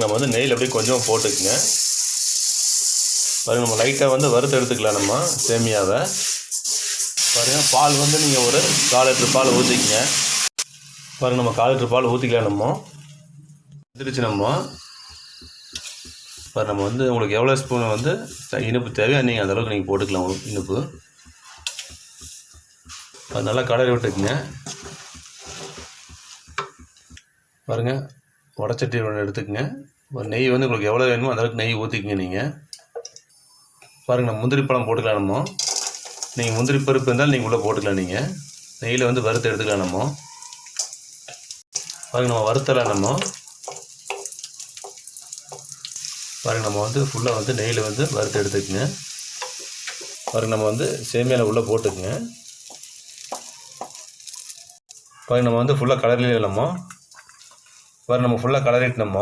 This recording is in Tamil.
நம்ம வந்து நெய்யில் அப்படியே கொஞ்சம் போட்டுக்குங்க. பாருங்கள், நம்ம லைட்டாக வந்து வறுத்து எடுத்துக்கலாம் நம்ம சேமியாவை. பாருங்கள், பால் வந்து நீங்கள் ஒரு 4 லிட்டர் பால் ஊற்றிக்கங்க. பாருங்கள், நம்ம 4 லிட்டர் பால் ஊற்றிக்கலாம். நம்ம வந்துருச்சு. நம்ம பாரு, நம்ம வந்து உங்களுக்கு எவ்வளோ ஸ்பூன் வந்து இனிப்பு தேவையோ நீங்கள் அந்தளவுக்கு நீங்கள் போட்டுக்கலாம். உங்களுக்கு இனிப்பு அது நல்லா கலரி விட்டுக்குங்க. பாருங்கள், வடச்சட்டி ஒன்று எடுத்துக்கங்க. நெய் வந்து உங்களுக்கு எவ்வளோ வேணுமோ அந்தளவுக்கு நெய் ஊற்றிக்குங்க. நீங்கள் பாருங்கள், நம்ம முந்திரி பழம் போட்டுக்கலாம். நம்ம நீங்கள் முந்திரி பருப்பு இருந்தாலும் நீங்கள் உள்ளே போட்டுக்கலாம். நீங்கள் நெய்யில் வந்து வறுத்து எடுத்துக்கலாம். நம்ம பாருங்கள், நம்ம வறுத்தலாம். நம்ம பாருங்கள், நம்ம வந்து ஃபுல்லாக வந்து நெய்யில் வந்து வறுத்து எடுத்துக்குங்க. பாருங்கள், நம்ம வந்து சேமியாவில் உள்ளே போட்டுக்குங்க. பாருங்கள், நம்ம வந்து ஃபுல்லாக கலரிலே நம்ம பாருங்கள், நம்ம ஃபுல்லாக கலரிட்டு நம்ம